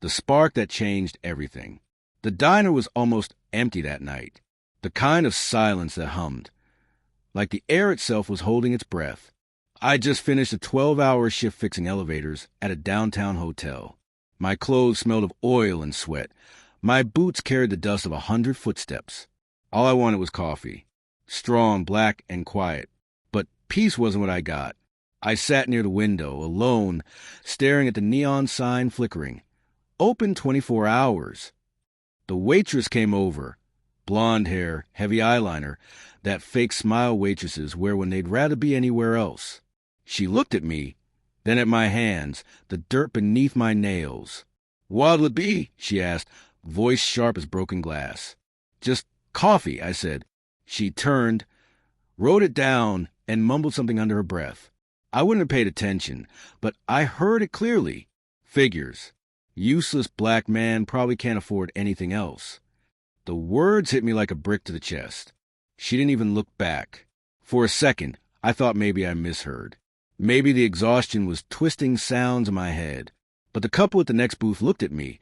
The spark that changed everything. The diner was almost empty that night. The kind of silence that hummed. Like the air itself was holding its breath. I just finished a 12-hour shift fixing elevators at a downtown hotel. My clothes smelled of oil and sweat. My boots carried the dust of 100 footsteps. All I wanted was coffee. Strong, black, and quiet. But peace wasn't what I got. I sat near the window, alone, staring at the neon sign flickering. Open 24 hours. The waitress came over. Blonde hair, heavy eyeliner, that fake smile waitresses wear when they'd rather be anywhere else. She looked at me, then at my hands, the dirt beneath my nails. "What'll it be?" she asked, voice sharp as broken glass. "Just coffee," I said. She turned, wrote it down, and mumbled something under her breath. I wouldn't have paid attention, but I heard it clearly. Figures. Useless black man probably can't afford anything else. The words hit me like a brick to the chest. She didn't even look back. For a second, I thought maybe I misheard. Maybe the exhaustion was twisting sounds in my head. But the couple at the next booth looked at me,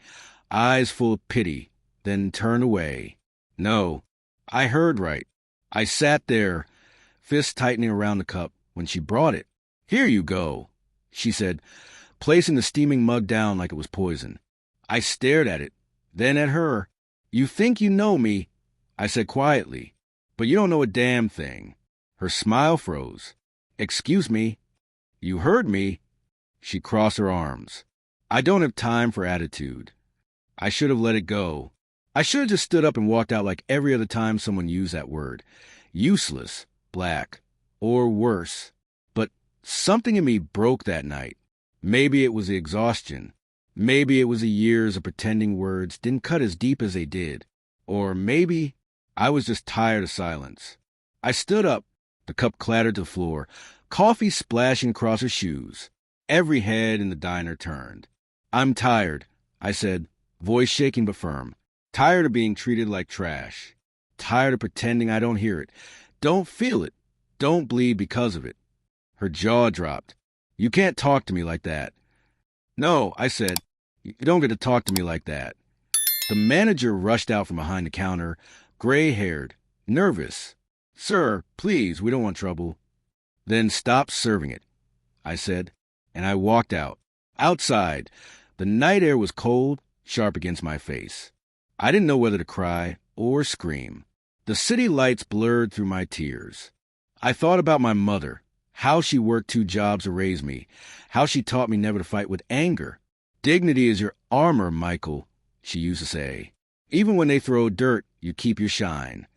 eyes full of pity, then turned away. No, I heard right. I sat there, fists tightening around the cup, when she brought it. "Here you go," she said, placing the steaming mug down like it was poison. I stared at it, then at her. "You think you know me," I said quietly, "but you don't know a damn thing." Her smile froze. "Excuse me." "You heard me." She crossed her arms. I don't have time for attitude. I should have let it go. I should have just stood up and walked out like every other time someone used that word. Useless, black, or worse. But something in me broke that night. Maybe it was the exhaustion. Maybe it was the years of pretending words didn't cut as deep as they did. Or maybe I was just tired of silence. I stood up. The cup clattered to the floor, coffee splashing across her shoes. Every head in the diner turned. "I'm tired," I said, voice shaking but firm. "Tired of being treated like trash. Tired of pretending I don't hear it, don't feel it, don't bleed because of it." Her jaw dropped. "You can't talk to me like that." "No," I said. "You don't get to talk to me like that." The manager rushed out from behind the counter, gray-haired, nervous. "Sir, please, we don't want trouble." "Then stop serving it," I said, and I walked out. Outside, the night air was cold, sharp against my face. I didn't know whether to cry or scream. The city lights blurred through my tears. I thought about my mother, how she worked 2 jobs to raise me, how she taught me never to fight with anger. "Dignity is your armor, Michael," she used to say. "Even when they throw dirt, you keep your shine."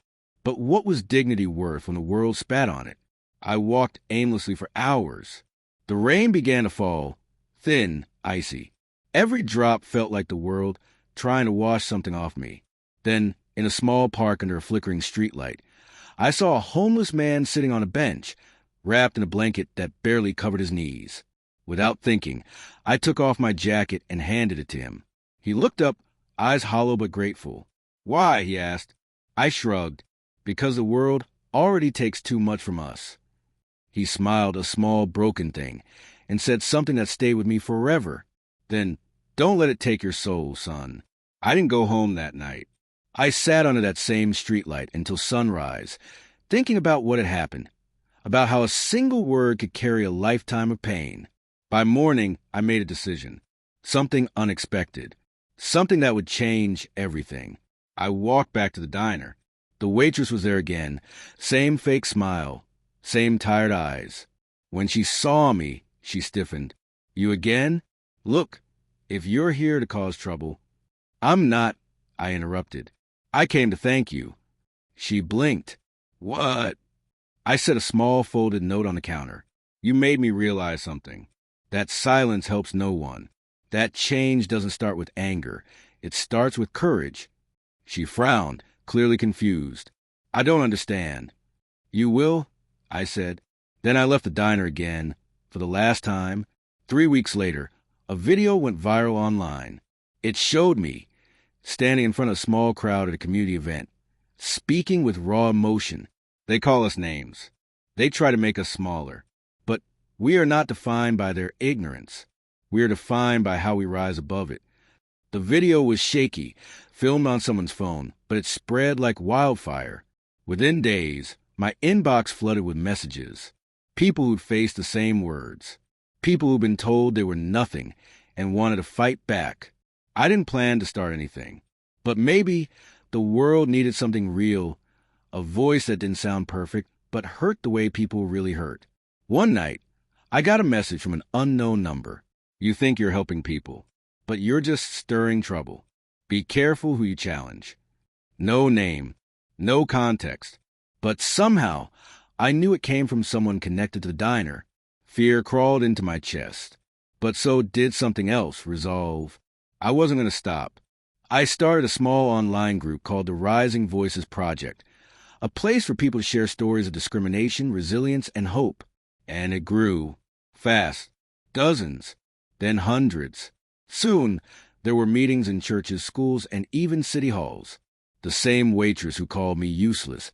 But what was dignity worth when the world spat on it? I walked aimlessly for hours. The rain began to fall, thin, icy. Every drop felt like the world trying to wash something off me. Then, in a small park under a flickering streetlight, I saw a homeless man sitting on a bench, wrapped in a blanket that barely covered his knees. Without thinking, I took off my jacket and handed it to him. He looked up, eyes hollow but grateful. "Why?" he asked. I shrugged. "Because the world already takes too much from us." He smiled, a small, broken thing, and said something that stayed with me forever. "Then don't let it take your soul, son." I didn't go home that night. I sat under that same streetlight until sunrise, thinking about what had happened, about how a single word could carry a lifetime of pain. By morning, I made a decision. Something unexpected. Something that would change everything. I walked back to the diner. The waitress was there again, same fake smile, same tired eyes. When she saw me, she stiffened. "You again? Look, if you're here to cause trouble—" "I'm not," I interrupted. "I came to thank you." She blinked. "What?" I set a small folded note on the counter. "You made me realize something. That silence helps no one. That change doesn't start with anger. It starts with courage." She frowned, clearly confused. "I don't understand." "You will," I said. Then I left the diner again, for the last time. 3 weeks later, a video went viral online. It showed me, standing in front of a small crowd at a community event, speaking with raw emotion. They call us names. They try to make us smaller. But we are not defined by their ignorance. We are defined by how we rise above it. The video was shaky, filmed on someone's phone, but it spread like wildfire. Within days, my inbox flooded with messages. People who'd faced the same words. People who'd been told they were nothing and wanted to fight back. I didn't plan to start anything, but maybe the world needed something real, a voice that didn't sound perfect, but hurt the way people really hurt. One night, I got a message from an unknown number. You think you're helping people, but you're just stirring trouble. Be careful who you challenge. No name, no context, but somehow I knew it came from someone connected to the diner. Fear crawled into my chest, but so did something else, resolve. I wasn't going to stop. I started a small online group called the Rising Voices Project, a place for people to share stories of discrimination, resilience, and hope. And it grew. Fast. Dozens. Then hundreds. Soon, there were meetings in churches, schools, and even city halls. The same waitress who called me useless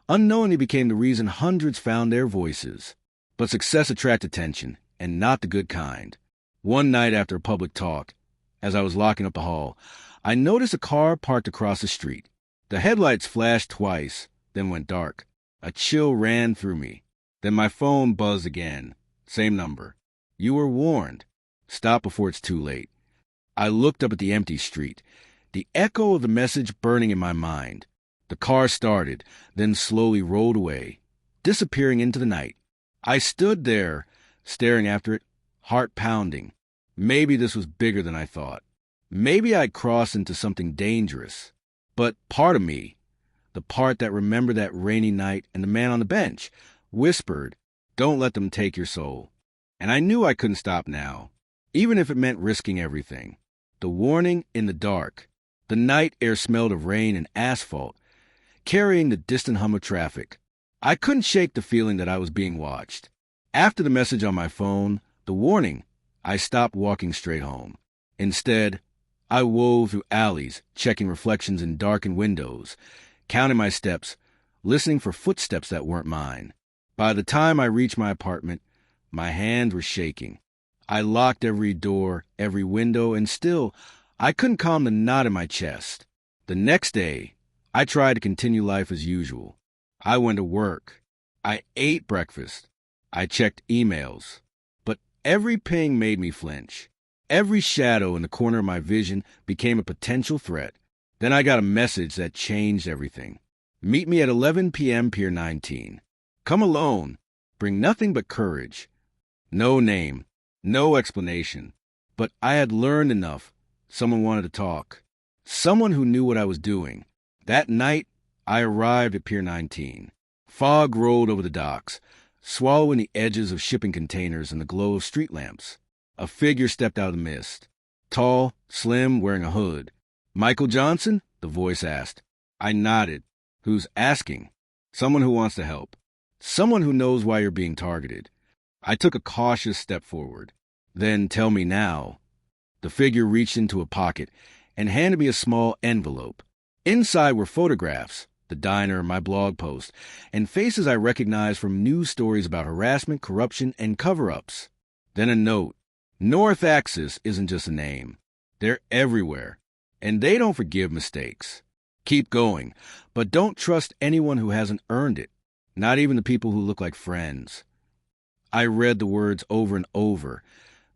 unknowingly became the reason hundreds found their voices. But success attracts attention, and not the good kind. One night after a public talk, as I was locking up the hall, I noticed a car parked across the street. The headlights flashed twice, then went dark. A chill ran through me. Then my phone buzzed again. Same number. You were warned. Stop before it's too late. I looked up at the empty street, the echo of the message burning in my mind. The car started, then slowly rolled away, disappearing into the night. I stood there, staring after it, heart pounding. Maybe this was bigger than I thought. Maybe I'd crossed into something dangerous. But part of me, the part that remembered that rainy night and the man on the bench, whispered, "Don't let them take your soul." And I knew I couldn't stop now, even if it meant risking everything. The warning in the dark. The night air smelled of rain and asphalt, carrying the distant hum of traffic. I couldn't shake the feeling that I was being watched. After the message on my phone, the warning, I stopped walking straight home. Instead, I wove through alleys, checking reflections in darkened windows, counting my steps, listening for footsteps that weren't mine. By the time I reached my apartment, my hands were shaking. I locked every door, every window, and still, I couldn't calm the knot in my chest. The next day, I tried to continue life as usual. I went to work. I ate breakfast. I checked emails. But every ping made me flinch. Every shadow in the corner of my vision became a potential threat. Then I got a message that changed everything. Meet me at 11 p.m. Pier 19. Come alone. Bring nothing but courage. No name. No explanation. But I had learned enough. Someone wanted to talk. Someone who knew what I was doing. That night, I arrived at Pier 19. Fog rolled over the docks, swallowing the edges of shipping containers and the glow of street lamps. A figure stepped out of the mist. Tall, slim, wearing a hood. "Michael Johnson?" the voice asked. I nodded. "Who's asking?" "Someone who wants to help. Someone who knows why you're being targeted." I took a cautious step forward. "Then tell me now." The figure reached into a pocket and handed me a small envelope. Inside were photographs, the diner, my blog post, and faces I recognized from news stories about harassment, corruption, and cover-ups. Then a note. North Axis isn't just a name. They're everywhere, and they don't forgive mistakes. Keep going, but don't trust anyone who hasn't earned it, not even the people who look like friends. I read the words over and over,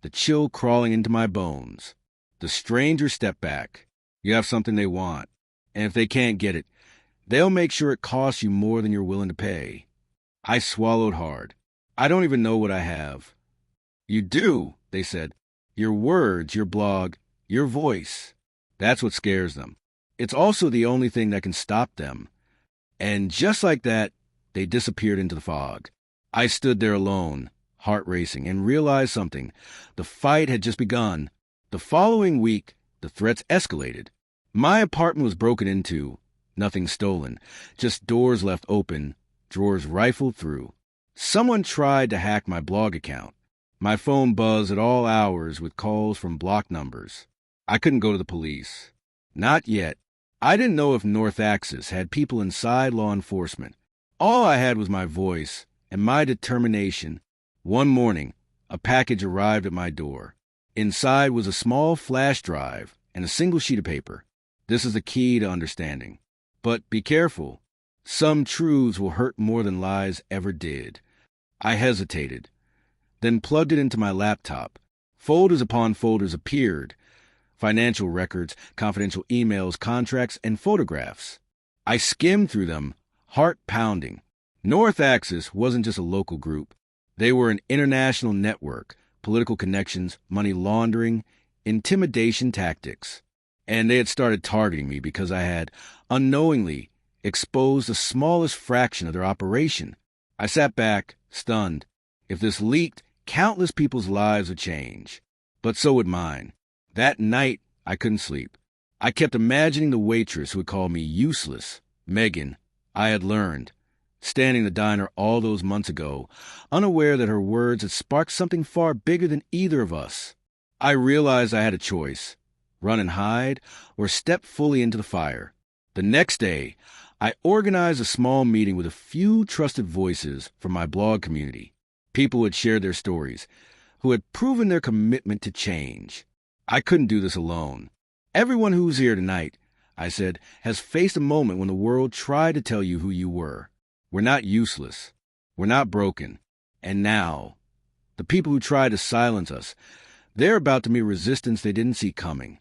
the chill crawling into my bones. The stranger stepped back. You have something they want, and if they can't get it, they'll make sure it costs you more than you're willing to pay. I swallowed hard. I don't even know what I have. You do, they said. Your words, your blog, your voice. That's what scares them. It's also the only thing that can stop them. And just like that, they disappeared into the fog. I stood there alone, heart racing, and realized something. The fight had just begun. The following week, the threats escalated. My apartment was broken into. Nothing stolen, just doors left open, drawers rifled through. Someone tried to hack my blog account. My phone buzzed at all hours with calls from blocked numbers. I couldn't go to the police. Not yet. I didn't know if North Axis had people inside law enforcement. All I had was my voice and my determination. One morning, a package arrived at my door. Inside was a small flash drive and a single sheet of paper. This is the key to understanding. But be careful. Some truths will hurt more than lies ever did. I hesitated, then plugged it into my laptop. Folders upon folders appeared. Financial records, confidential emails, contracts, and photographs. I skimmed through them, heart pounding. North Axis wasn't just a local group. They were an international network, political connections, money laundering, intimidation tactics. And they had started targeting me because I had, unknowingly, exposed the smallest fraction of their operation. I sat back, stunned. If this leaked, countless people's lives would change. But so would mine. That night, I couldn't sleep. I kept imagining the waitress who would call me useless. Megan, I had learned, standing in the diner all those months ago, unaware that her words had sparked something far bigger than either of us. I realized I had a choice: run and hide, or step fully into the fire. The next day, I organized a small meeting with a few trusted voices from my blog community, people who had shared their stories, who had proven their commitment to change. I couldn't do this alone. Everyone who's here tonight, I said, has faced a moment when the world tried to tell you who you were. We're not useless. We're not broken. And now, the people who tried to silence us, they're about to meet resistance they didn't see coming.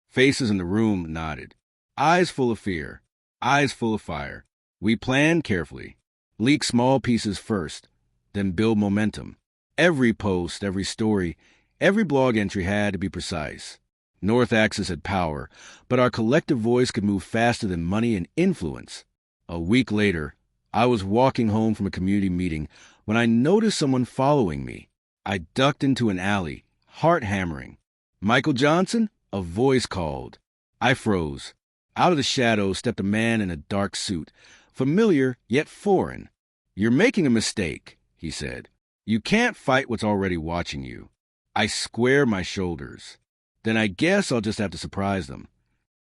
Faces in the room nodded. Eyes full of fear. Eyes full of fire. We planned carefully. Leak small pieces first, then build momentum. Every post, every story, every blog entry had to be precise. North Axis had power, but our collective voice could move faster than money and influence. A week later, I was walking home from a community meeting when I noticed someone following me. I ducked into an alley, heart hammering. "Michael Johnson?" A voice called. I froze. Out of the shadows stepped a man in a dark suit, familiar yet foreign. "You're making a mistake," he said. "You can't fight what's already watching you." I squared my shoulders. "Then I guess I'll just have to surprise them."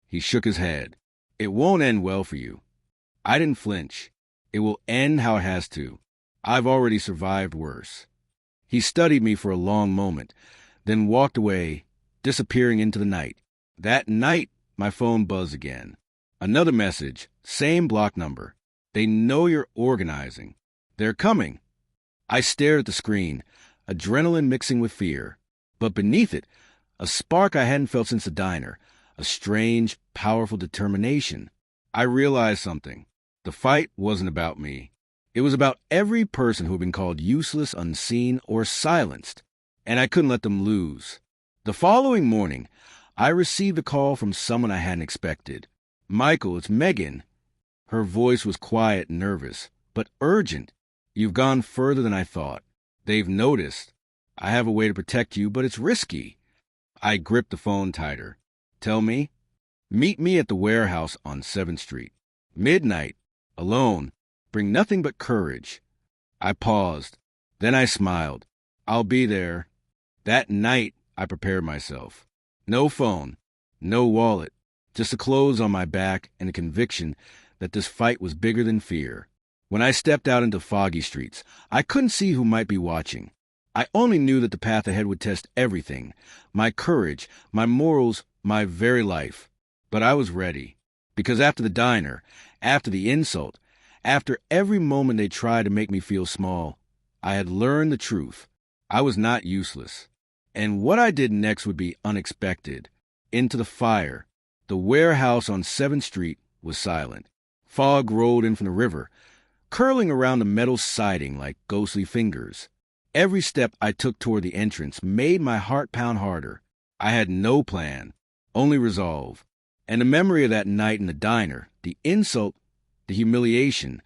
He shook his head. "It won't end well for you." I didn't flinch. "It will end how it has to. I've already survived worse." He studied me for a long moment, then walked away, disappearing into the night. That night, my phone buzzed again. Another message, same block number. "They know you're organizing. They're coming." I stared at the screen, adrenaline mixing with fear. But beneath it, a spark I hadn't felt since the diner, a strange, powerful determination. I realized something. The fight wasn't about me. It was about every person who had been called useless, unseen, or silenced, and I couldn't let them lose. The following morning, I received a call from someone I hadn't expected. "Michael, it's Megan." Her voice was quiet and nervous, but urgent. "You've gone further than I thought. They've noticed. I have a way to protect you, but it's risky." I gripped the phone tighter. "Tell me." "Meet me at the warehouse on 7th Street. Midnight. Alone. Bring nothing but courage." I paused. Then I smiled. "I'll be there." That night, I prepared myself. No phone. No wallet. Just the clothes on my back and a conviction that this fight was bigger than fear. When I stepped out into foggy streets, I couldn't see who might be watching. I only knew that the path ahead would test everything, my courage, my morals, my very life. But I was ready, because after the diner, after the insult, after every moment they tried to make me feel small, I had learned the truth. I was not useless. And what I did next would be unexpected. Into the fire. The warehouse on 7th Street was silent. Fog rolled in from the river, curling around the metal siding like ghostly fingers. Every step I took toward the entrance made my heart pound harder. I had no plan, only resolve. And the memory of that night in the diner, the insult, the humiliation,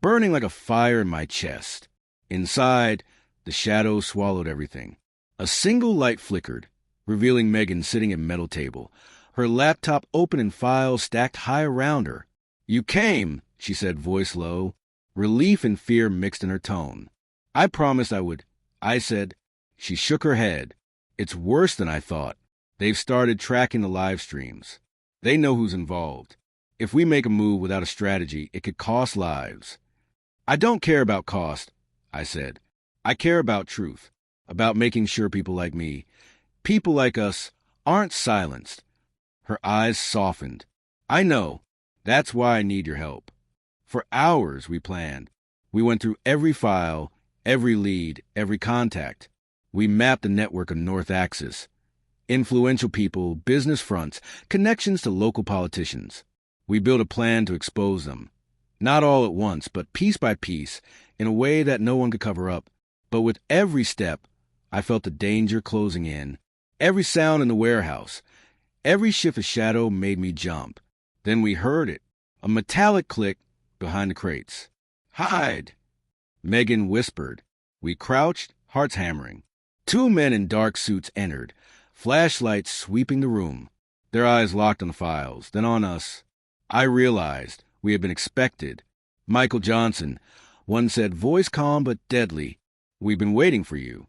burning like a fire in my chest. Inside, the shadows swallowed everything. A single light flickered, revealing Megan sitting at a metal table, her laptop open and files stacked high around her. "You came," she said, voice low, relief and fear mixed in her tone. "I promised I would." I said. She shook her head. "It's worse than I thought. They've started tracking the live streams. They know who's involved. If we make a move without a strategy, it could cost lives." "I don't care about cost," I said. "I care about truth, about making sure people like me, people like us, aren't silenced. Her eyes softened. I know. That's why I need your help. For hours we planned. We went through every file, every lead, every contact. We mapped the network of North Axis. Influential people, business fronts, connections to local politicians. We built a plan to expose them. Not all at once, but piece by piece, in a way that no one could cover up. But with every step, I felt the danger closing in. Every sound in the warehouse, every shift of shadow made me jump. Then we heard it, a metallic click behind the crates. "Hide!" Megan whispered. We crouched, hearts hammering. 2 men in dark suits entered, flashlights sweeping the room. Their eyes locked on the files, then on us. I realized we had been expected. Michael Johnson, one said, voice calm but deadly, "We've been waiting for you."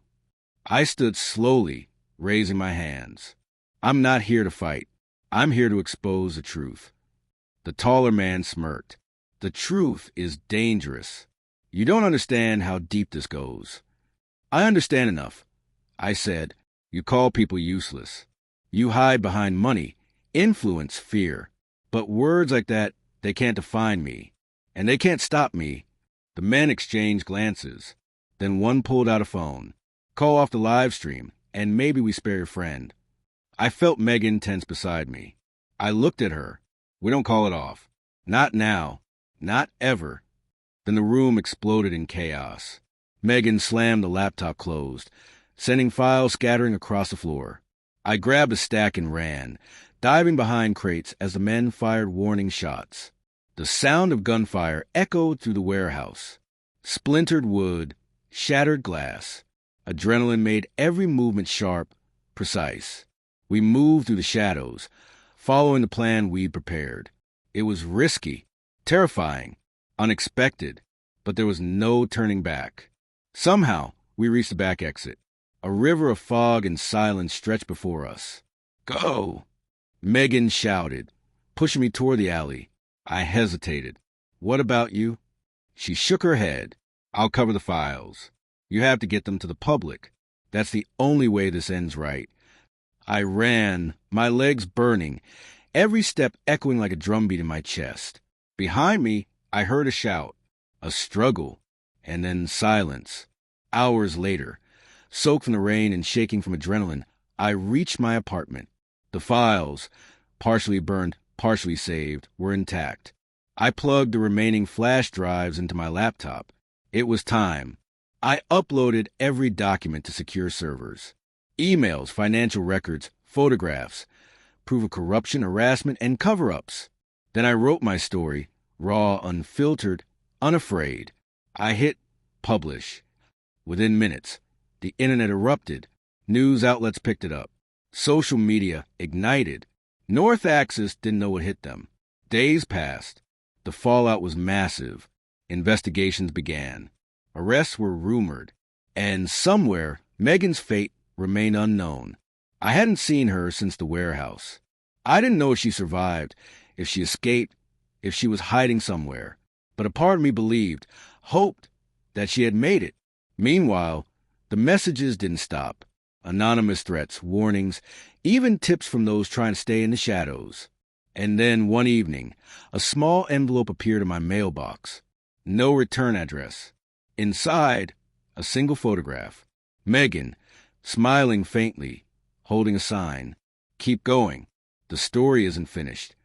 I stood slowly, raising my hands. I'm not here to fight. I'm here to expose the truth. The taller man smirked. The truth is dangerous. You don't understand how deep this goes. I understand enough. I said, you call people useless. You hide behind money, influence, fear. But words like that, they can't define me. And they can't stop me. The men exchanged glances. Then one pulled out a phone. Call off the live stream, and maybe we spare your friend. I felt Megan tense beside me. I looked at her. We don't call it off. Not now. Not ever. Then the room exploded in chaos. Megan slammed the laptop closed, sending files scattering across the floor. I grabbed a stack and ran, diving behind crates as the men fired warning shots. The sound of gunfire echoed through the warehouse. Splintered wood, shattered glass. Adrenaline made every movement sharp, precise. We moved through the shadows, following the plan we'd prepared. It was risky, terrifying, unexpected, but there was no turning back. Somehow, we reached the back exit. A river of fog and silence stretched before us. "Go!" Megan shouted, pushing me toward the alley. I hesitated. "What about you?" She shook her head. "I'll cover the files. You have to get them to the public. That's the only way this ends right." I ran, my legs burning, every step echoing like a drumbeat in my chest. Behind me, I heard a shout, a struggle, and then silence. Hours later, soaked from the rain and shaking from adrenaline, I reached my apartment. The files, partially burned, partially saved, were intact. I plugged the remaining flash drives into my laptop. It was time. I uploaded every document to secure servers. Emails, financial records, photographs, proof of corruption, harassment, and cover-ups. Then I wrote my story, raw, unfiltered, unafraid. I hit publish. Within minutes, the internet erupted. News outlets picked it up. Social media ignited. North Axis didn't know what hit them. Days passed. The fallout was massive. Investigations began. Arrests were rumored. And somewhere, Megan's fate remained unknown. I hadn't seen her since the warehouse. I didn't know if she survived, if she escaped, if she was hiding somewhere. But a part of me believed, hoped, that she had made it. Meanwhile, the messages didn't stop. Anonymous threats, warnings, even tips from those trying to stay in the shadows. And then one evening, a small envelope appeared in my mailbox. No return address. Inside, a single photograph. Megan, smiling faintly, holding a sign. "Keep going. The story isn't finished."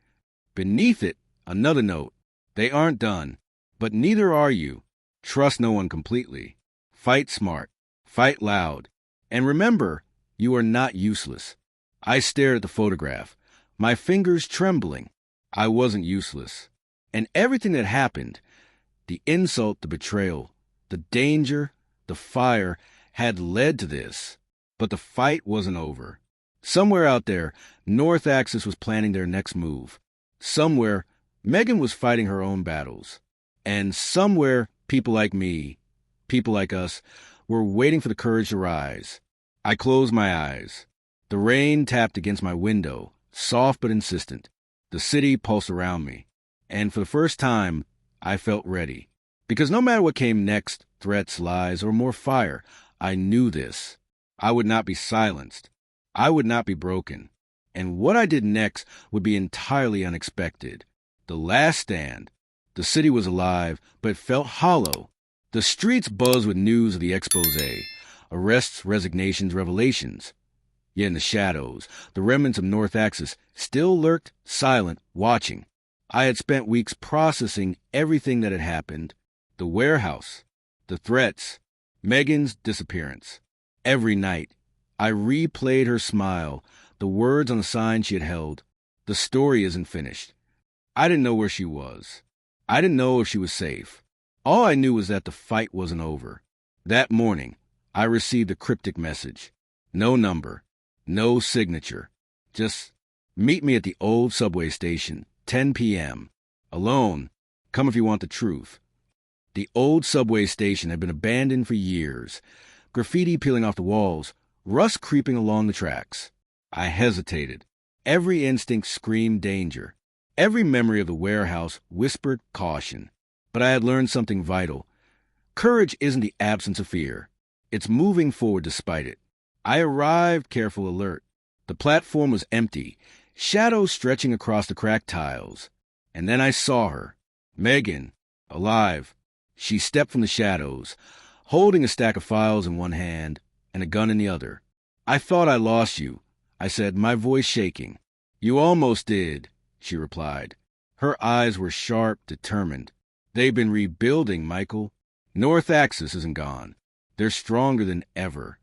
Beneath it, another note. "They aren't done, but neither are you. Trust no one completely. Fight smart. Fight loud. And remember, you are not useless." I stared at the photograph, my fingers trembling. I wasn't useless. And everything that happened, the insult, the betrayal, the danger, the fire, had led to this. But the fight wasn't over. Somewhere out there, North Axis was planning their next move. Somewhere, Megan was fighting her own battles. And somewhere, people like me, people like us, were waiting for the courage to rise. I closed my eyes. The rain tapped against my window, soft but insistent. The city pulsed around me. And for the first time, I felt ready. Because no matter what came next, threats, lies, or more fire, I knew this. I would not be silenced. I would not be broken. And what I did next would be entirely unexpected. The last stand. The city was alive, but it felt hollow. The streets buzzed with news of the expose, arrests, resignations, revelations. Yet in the shadows, the remnants of North Axis still lurked, silent, watching. I had spent weeks processing everything that had happened. The warehouse, the threats, Megan's disappearance. Every night, I replayed her smile, the words on the sign she had held. The story isn't finished. I didn't know where she was. I didn't know if she was safe. All I knew was that the fight wasn't over. That morning, I received a cryptic message. No number, no signature. Just meet me at the old subway station, 10 p.m. Alone. Come if you want the truth. The old subway station had been abandoned for years. Graffiti peeling off the walls, rust creeping along the tracks. I hesitated. Every instinct screamed danger. Every memory of the warehouse whispered caution. But I had learned something vital. Courage isn't the absence of fear. It's moving forward despite it. I arrived, careful alert. The platform was empty, shadows stretching across the cracked tiles. And then I saw her. Megan, alive. She stepped from the shadows, holding a stack of files in one hand and a gun in the other. I thought I lost you, I said, my voice shaking. You almost did, she replied. Her eyes were sharp, determined. They've been rebuilding, Michael. North Axis isn't gone. They're stronger than ever.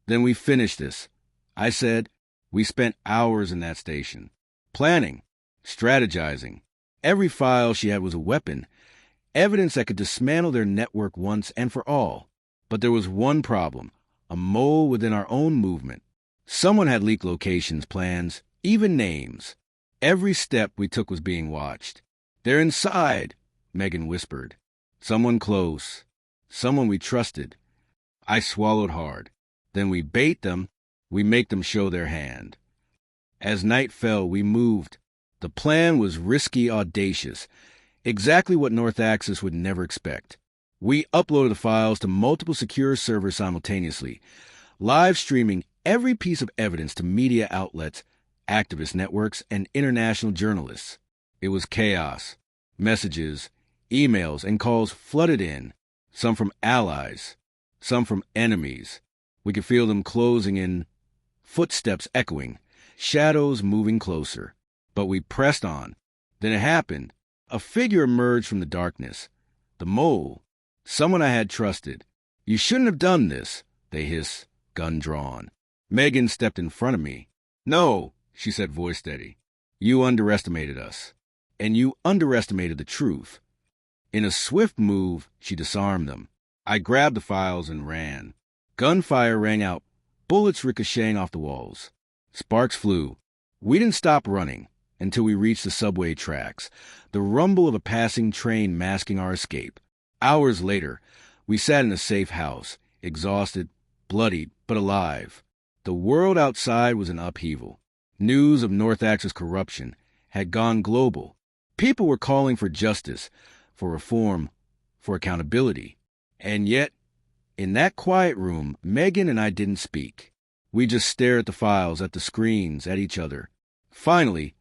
Then we finished this. I said, we spent hours in that station. Planning, strategizing. Every file she had was a weapon. Evidence that could dismantle their network once and for all. But there was one problem. A mole within our own movement. Someone had leaked locations, plans, even names. Every step we took was being watched. They're inside, Megan whispered. Someone close. Someone we trusted. I swallowed hard. Then we bait them. We make them show their hand. As night fell, we moved. The plan was risky, audacious. Exactly what North Axis would never expect. We uploaded the files to multiple secure servers simultaneously, live streaming every piece of evidence to media outlets, activist networks, and international journalists. It was chaos. Messages, emails, and calls flooded in, some from allies, some from enemies. We could feel them closing in, footsteps echoing, shadows moving closer. But we pressed on. Then it happened. A figure emerged from the darkness. The mole. Someone I had trusted. You shouldn't have done this, they hissed, gun drawn. Megan stepped in front of me. No, she said, voice steady. You underestimated us. And you underestimated the truth. In a swift move, she disarmed them. I grabbed the files and ran. Gunfire rang out, bullets ricocheting off the walls. Sparks flew. We didn't stop running until we reached the subway tracks, the rumble of a passing train masking our escape. Hours later, we sat in a safe house, exhausted, bloodied, but alive. The world outside was in upheaval. News of North Axis corruption had gone global. People were calling for justice, for reform, for accountability. And yet, in that quiet room, Megan and I didn't speak. We just stared at the files, at the screens, at each other. Finally,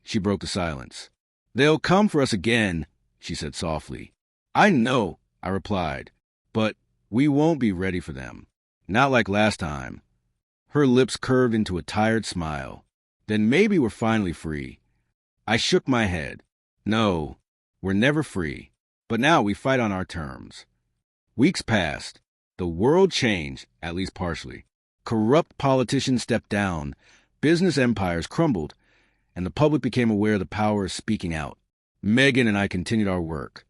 she broke the silence. They'll come for us again, she said softly. I know, I replied, but we won't be ready for them. Not like last time. Her lips curved into a tired smile. Then maybe we're finally free. I shook my head. No, we're never free. But now we fight on our terms. Weeks passed. The world changed, at least partially. Corrupt politicians stepped down. Business empires crumbled. And the public became aware of the power of speaking out. Megan and I continued our work.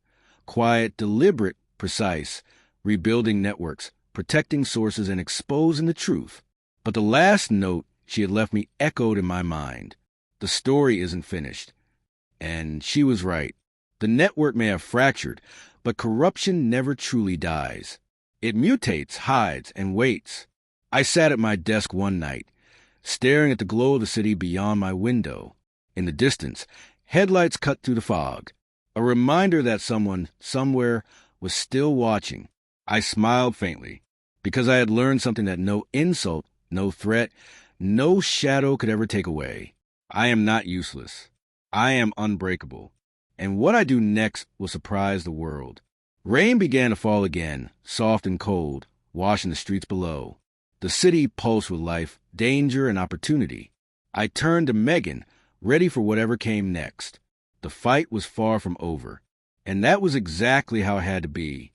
Quiet, deliberate, precise, rebuilding networks, protecting sources, and exposing the truth. But the last note she had left me echoed in my mind. The story isn't finished. And she was right. The network may have fractured, but corruption never truly dies. It mutates, hides, and waits. I sat at my desk one night, staring at the glow of the city beyond my window. In the distance, headlights cut through the fog. A reminder that someone, somewhere, was still watching. I smiled faintly, because I had learned something that no insult, no threat, no shadow could ever take away. I am not useless. I am unbreakable. And what I do next will surprise the world. Rain began to fall again, soft and cold, washing the streets below. The city pulsed with life, danger, and opportunity. I turned to Megan, ready for whatever came next. The fight was far from over, and that was exactly how it had to be.